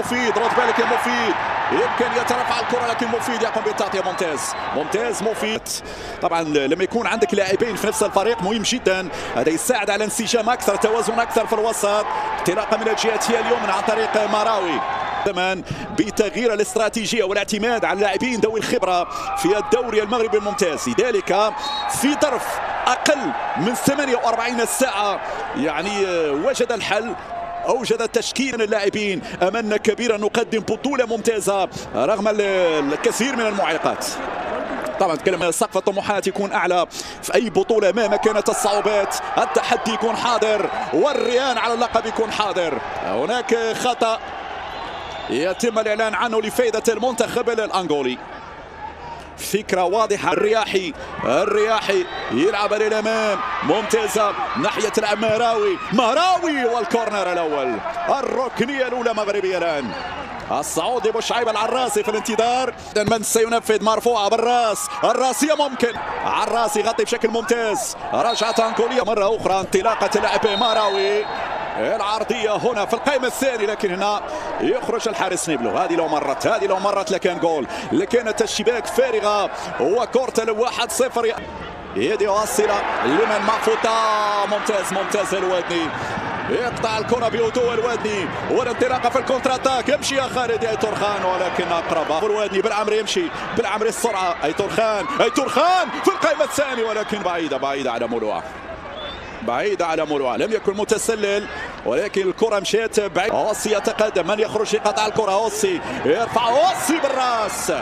مفيد، رد بالك يا مفيد، يمكن يترفع الكرة لكن مفيد يقوم بتغطية ممتاز مفيد. طبعا لما يكون عندك لاعبين في نفس الفريق مهم جدا، هذا يساعد على انسجام اكثر، توازن اكثر في الوسط، انطلاقه من الجهه هي اليمنى عن طريق مراوي. كمان بتغيير الاستراتيجيه والاعتماد على اللاعبين ذوي الخبره في الدوري المغربي الممتاز، لذلك في ظرف اقل من 48 ساعه يعني وجد الحل، أوجد تشكيل اللاعبين أملنا كبيرا نقدم بطولة ممتازة رغم الكثير من المعيقات. طبعا نتكلم سقف الطموحات يكون أعلى في أي بطولة مهما كانت الصعوبات، التحدي يكون حاضر والريان على اللقب يكون حاضر. هناك خطأ يتم الإعلان عنه لفائدة المنتخب الأنغولي. فكرة واضحة، الرياحي يلعب للأمام، ممتازة ناحية مهراوي والكورنر الأول، الركنية الأولى مغربية الآن. الصعود بوشعيب العراسي في الانتظار، من سينفذ مرفوعة بالراس، الراسية ممكن، عراسي يغطي بشكل ممتاز، رجعة أنغولية مرة أخرى، انطلاقة اللاعب مهراوي، العرضية هنا في القائمة الثاني لكن هنا يخرج الحارس نيبلو. هذه لو مرت لكان جول، لكانت الشباك فارغة وكورة 1-0. يدي واصلة لمن معفوطة، ممتاز الوادني، يقطع الكرة بهدوء الوادني والانطلاقة في الكونتر اتاك، يمشي يا خالد ايتور خان ولكن اقرب الوادني بالعمري، يمشي بالعمري السرعة، ايتور خان في القائمة الثانية ولكن بعيدة على مروعة، لم يكن متسلل ولكن الكرة مشات بعيد. اوسي يتقدم، من يخرج لقطع الكرة؟ اوسي يرفع، اوسي بالراس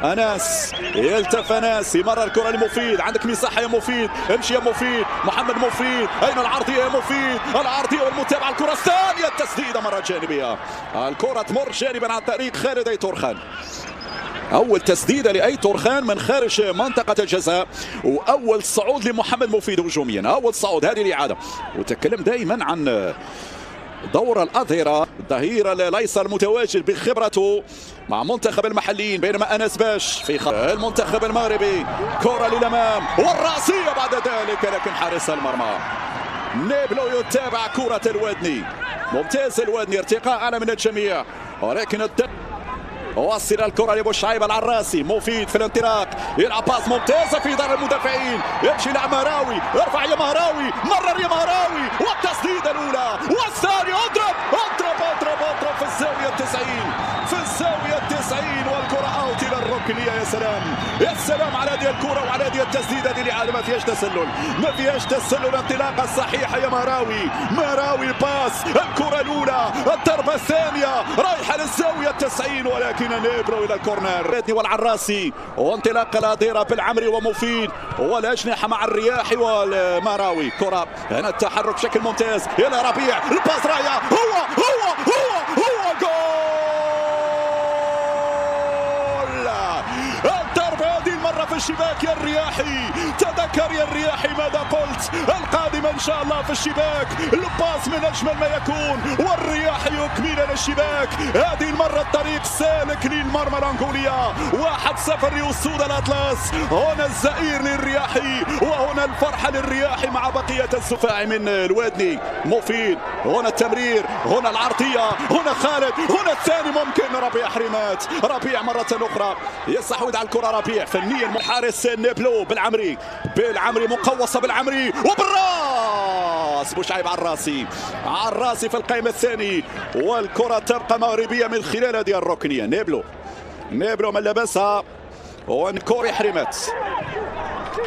انس، يلتف انس، يمرر الكرة لمفيد، عندك مساحة يا مفيد، امشي يا مفيد، محمد مفيد، اين العرضية يا مفيد؟ العرضية والمتابعة، الكرة الثانية، التسديدة مرة جانبية، الكرة تمر جانبا عن طريق خالد ايتور خان. أول تسديدة لأيتور خان من خارج منطقة الجزاء، وأول صعود لمحمد مفيد هجوميا، أول صعود. هذه الإعادة، وتكلم دائما عن دور الأظهرة، الظهير الأيسر المتواجد بخبرته مع منتخب المحليين، بينما أنس باش في المنتخب المغربي. كرة للأمام والرأسية بعد ذلك لكن حارس المرمى نيبلو يتابع كرة الوادني، ممتاز الوادني، ارتقاء أعلى من الجميع ولكن وصل الكرة لبوشعيب العراسي، مفيد في الانطلاق، يلعب باس ممتازة في دار المدافعين، يمشي لمهراوي، ارفع يا مهراوي، مرر يا مهراوي، والتسديدة الأولى والثانية، اضرب في الزاوية 90 والكرة اوت إلى الركنية. يا سلام على هذه الكرة وعلى هذه التسديدة، هذه الإعادة ما فيهاش تسلل، الانطلاقة الصحيحة يا مهراوي الباس، الكرة الأولى، الضربة الثانية رايحة للزاوية 90 ولكن نيبلو الى الكورنر. والعراسي وانطلاق الأظهرة بالعمري ومفيد والأجنحة مع الرياحي والمهراوي. كرة هنا التحرك بشكل ممتاز الى ربيع، الباس راية، هو جول. الضربة هذه المرة في الشباك يا الرياحي، تذكر يا الرياحي ماذا قلت، القادمة ان شاء الله في الشباك، الباس من اجمل ما يكون والرياحي يكمل الشباك. هذه المرة الطريق سالك للمرمى الأنغولية، 1-0 لأسود الأطلس. هنا الزئير للرياحي وهنا الفرحة للرياحي مع بقية الزفاع من الوادني. مفيد، هنا التمرير، هنا العرضية، هنا خالد، هنا الثاني ممكن ربيع مرة أخرى يستحوذ على الكرة، ربيع فنيا حارس نيبلو بالعمري مقوصة بالعمري وبالراس، بوشعيب عراسي في القائمة الثاني والكرة تبقى مغربية من خلال هذه الركنية. نيبلو من لبسها والكرة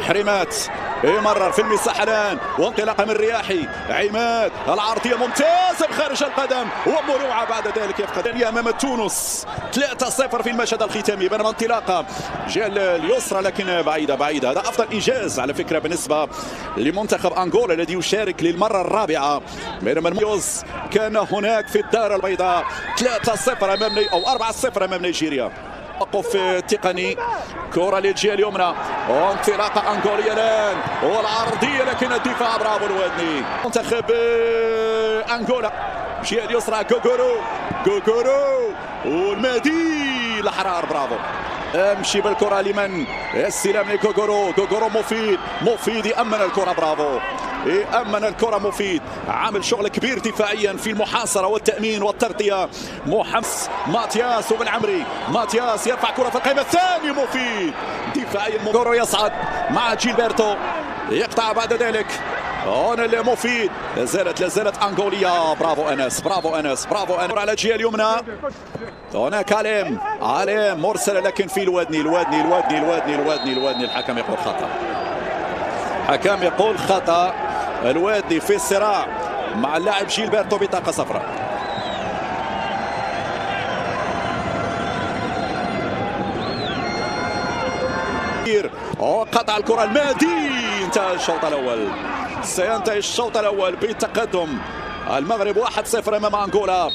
حرمات يمرر في المساحة الآن وانطلاقة من الرياحي، عماد العرضية ممتازة بخارج القدم ومروعة بعد ذلك يفقد أمام تونس 3-0 في المشهد الختامي، بينما انطلاقة جهة اليسرى لكن بعيدة. هذا أفضل إنجاز على فكرة بالنسبة لمنتخب أنغولا الذي يشارك للمرة الرابعة، بينما الميوز كان هناك في الدار البيضاء 3-0 أمام أو 4-0 أمام نيجيريا. توقف تقني، كرة للجهة اليمنى وانطلاقة أنغولية الآن والعرضية لكن الدفاع، برافو الوادني منتخب أنغولا. الجهة اليسرى غوغورو والمهدي الأحرار، برافو، امشي بالكرة لمن؟ السلام لغوغورو، مفيد يأمن الكرة، برافو، أمن الكرة مفيد، عامل شغل كبير دفاعيا في المحاصرة والتأمين والتغطية. محمس ماتياس وبن عمري، ماتياس يرفع كرة في القائمة الثانية، مفيد دفاعيا. كورو يصعد مع جيلبرتو، يقطع بعد ذلك هنا المفيد. لازالت أنغوليا. برافو أنس، برافو أنس، برافو أنس على الجهة اليمنى. هناك علم مرسل لكن في الودني. الحكم يقول خطأ، الحكم يقول خطأ. الودني في الصراع مع اللاعب جيلبرتو بطاقة صفراء. قطع الكرة المادي. انتهى الشوط الأول، سينتهي الشوط الأول بتقدم المغرب 1-0 أمام أنغولا.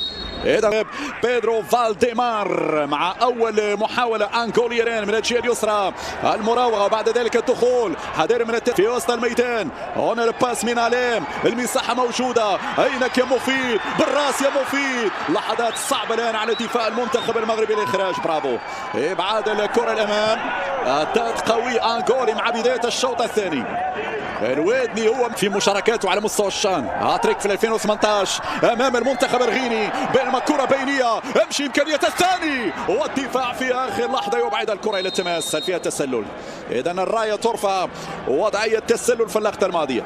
إذا بيدرو فالديمار مع أول محاولة أنغولية من الجهة اليسرى، المراوغة بعد ذلك الدخول حذر من في وسط الميدان. هنا الباس من عليم، المساحة موجودة، أينك يا مفيد، بالراس يا مفيد. لحظات صعبة الآن على دفاع المنتخب المغربي الإخراج. برافو، إبعاد الكرة الأمام. أداء قوي أنغولي مع بداية الشوط الثاني. الودني هو في مشاركاته على مستوى الشان، هاتريك في 2018 امام المنتخب الغيني، بينما الكره بينيه، امشي امكانيه الثاني، والدفاع في اخر لحظه يبعد الكره الى التماس. هل فيها تسلل؟ اذا الرايه ترفع، وضعيه تسلل في اللقطه الماضيه.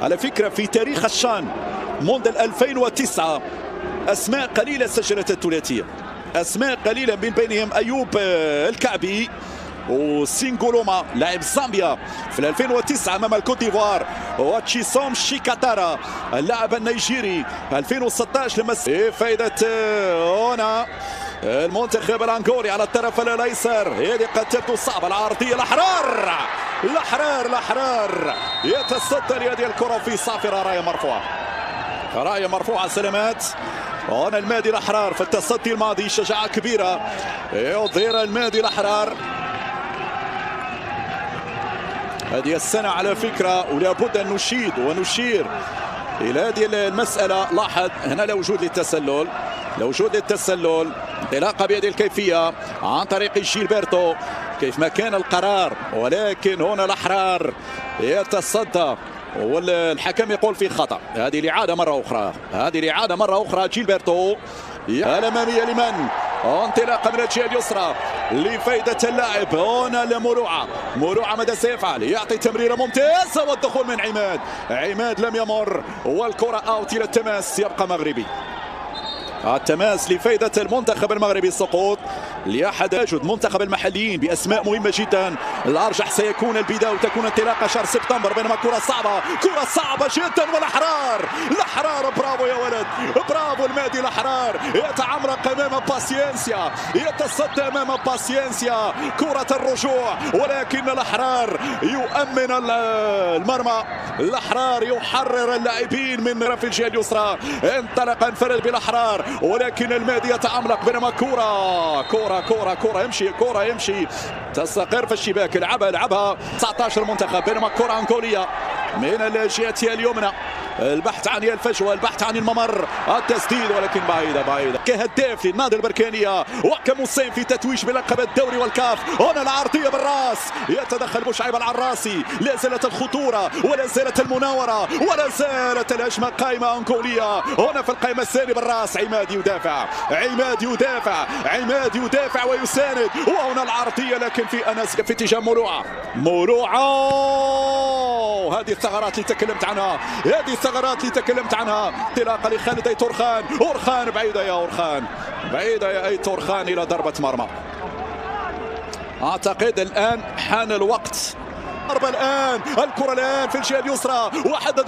على فكره في تاريخ الشان منذ 2009 اسماء قليله سجلت الثلاثيه، اسماء قليله من بينهم ايوب الكعبي وسينغولوما لاعب زامبيا في 2009 امام الكوت ديفوار، وتشيسوم شيكاتارا اللاعب النيجيري 2016 لما فائدة هنا المنتخب الانغولي على الطرف الايسر. هذه قد تبدو صعبه، العرضيه الاحرار يتصدى لهذه الكره في صافره. رايه مرفوعه سلامات. هنا المادي الاحرار في التصدي الماضي، شجاعه كبيره يظهر المادي الاحرار هذه السنة على فكرة، ولا بد أن نشيد ونشير إلى هذه المسألة. لاحظ هنا لا وجود للتسلل، انطلاقة بهذه الكيفية عن طريق جيلبرتو كيف ما كان القرار، ولكن هنا الأحرار يتصدى والحكم يقول في خطأ. هذه الإعادة مرة أخرى، جيلبرتو الأمامية لمن؟ انطلاقة من الجهة اليسرى لفائدة اللاعب هنا لمروعة. ماذا سيفعل؟ يعطي تمريرة ممتازة والدخول من عماد لم يمر، والكرة اوت إلى التماس. يبقى مغربي، التماس لفائدة المنتخب المغربي. السقوط لأحد يجد منتخب المحليين بأسماء مهمة جدا. الأرجح سيكون البداية وتكون انطلاقة شهر سبتمبر، بينما كرة صعبة جدا. والأحرار برافو يا ولد، برافو المادي الأحرار، يتعمرق أمام باسينسيا، يتصدى أمام باسينسيا كرة الرجوع، ولكن الأحرار يؤمن المرمى. الأحرار يحرر اللاعبين من في الجهة اليسرى، انطلق انفرد بالأحرار، ولكن المادي يتعمق. بينما كرة يمشي تستقر في الشباك، يلعبها 19 منتخب. بينما كرة أنغولية من الجهة اليمنى، البحث عن الفجوة، البحث عن الممر، التسديد ولكن بعيدة. كهداف للنادي البركانية وكمساهم في تتويج بلقب الدوري والكاف. هنا العرضية بالراس، يتدخل بوشعيب العراسي. لا زالت الخطورة ولا زالت المناورة ولا زالت الهجمة قائمة أنغولية. هنا في القائمة الثانية بالراس، عماد يدافع ويساند، وهنا العرضية لكن في أنس في اتجاه مروعة. هذه الثغرات اللي تكلمت عنها، انطلاقة لخالد أي أورخان، بعيدة يا أي أورخان إلى ضربة مرمى. أعتقد الآن حان الوقت. ضربة الآن، الكرة الآن في الجهة اليسرى، واحد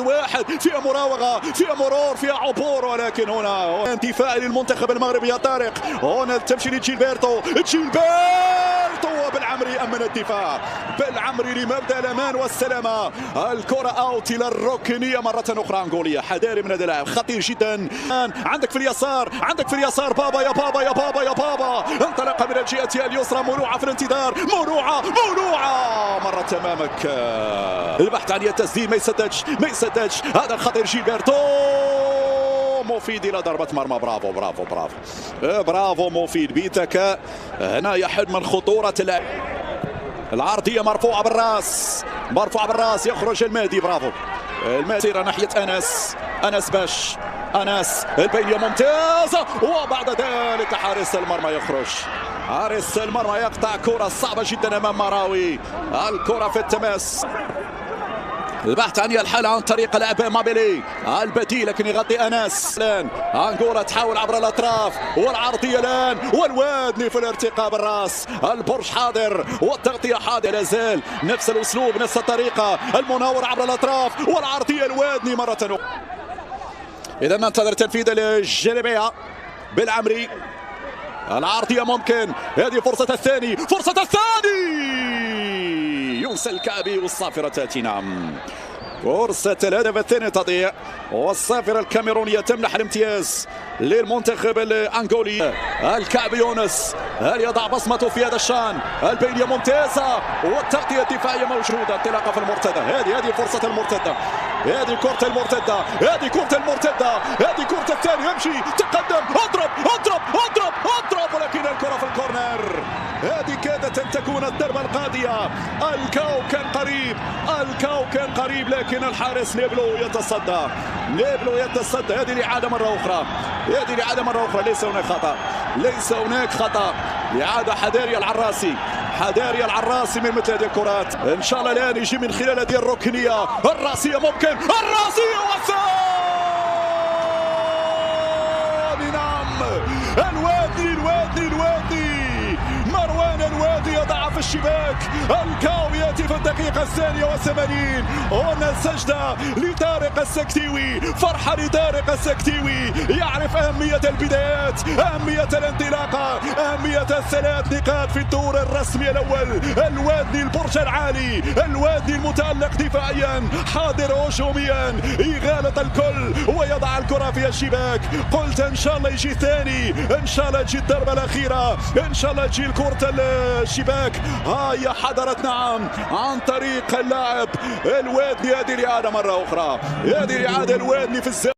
فيها مراوغة، فيها مرور، فيها عبور، ولكن هنا دفاع للمنتخب المغربي يا طارق. هنا تمشي لجيلبرتو وبالعمري أمن الدفاع، بالعمري لمبدأ الأمان والسلامة. الكرة أوت إلى الركنية مرة أخرى. أنغوليا حذاري من هذا اللاعب، خطير جدا. عندك في اليسار بابا يا بابا، انطلق من الجهة اليسرى، مروعة في الانتظار، مروعة مرة أمامك. البحث عن التسديد، ما يسددش. هذا الخطير جيلبرتو، مفيد إلى ضربة مرمى. برافو مفيد بذكاء. هنا يحد من خطورة العرضية، مرفوعة بالراس، يخرج المادي. برافو المسيرة ناحية أنس باش أنس البينية ممتازة، وبعد ذلك حارس المرمى يخرج. حارس المرمى يقطع كرة صعبة جدا أمام مراوي. الكرة في التماس. البحث عن الحالة عن طريق لاعب مابيلي البديل، لكن يغطي أنس. الآن أنغولا تحاول عبر الأطراف والعرضية الآن، والوادني في الارتقاء بالراس. البرج حاضر والتغطية حاضر، لا زال نفس الأسلوب نفس الطريقة. المناور عبر الأطراف والعرضية الوادني مرة أخرى. إذا ننتظر تنفيذ الجلبية بالعمري. العرضية ممكن، هذه فرصة الثاني، فرصة الثاني. يوسى الكعبي والصافرة تأتي. نعم، فرصة الهدف الثاني تضيع، والصافرة الكاميرونية تمنح الامتياز للمنتخب الأنغولي. الكعبي يونس هل يضع بصمته في هذا الشان؟ البينية ممتازة والتغطية الدفاعية موجودة. انطلاقة في المرتدة، هذه فرصة المرتدة، هذه كرة المرتدة، هذه كرة المرتدة، هذه كرة الثاني. يمشي تقدم، اضرب اضرب اضرب اضرب، ولكن الكرة في الكورنر. هذه كادت أن تكون الضربة القاضية. الكاو كان قريب، الكاو كان قريب، لكن الحارس نيبلو يتصدى. نيبلو يتصدى. هذه الإعادة مرة أخرى، هذه الإعادة مرة أخرى. ليس هناك خطأ، ليس هناك خطأ. إعادة حداري العراسي، حداري العراسي من مثل هذه الكرات. إن شاء الله الآن يجي من خلال هذه الركنية الراسية. ممكن الراسية والثاني. نعم، الوادي الوادي الوادي، مروان الوادي يضع في الشباك. الكاو ياتي في الدقيقة 82. هنا السجدة لطارق السكتيوي، فرحة لطارق السكتيوي. يعرف أهمية البدايات، أهمية الانطلاقة، أهمية الثلاث نقاط في الدور الرسمي الأول. الوادي البرج العالي، الوادي المتألق دفاعيا، حاضر هجوميا، إغالة الكل ويضع الكرة في الشباك. قلت إن شاء الله يجي الثاني، إن شاء الله تجي الضربة الأخيرة، إن شاء الله تجي كرة الشباك. هاي حضرت. نعم، عن طريق اللاعب الوادي. هذه الإعادة مرة أخرى، هذه الإعادة الوادي في الزاوية.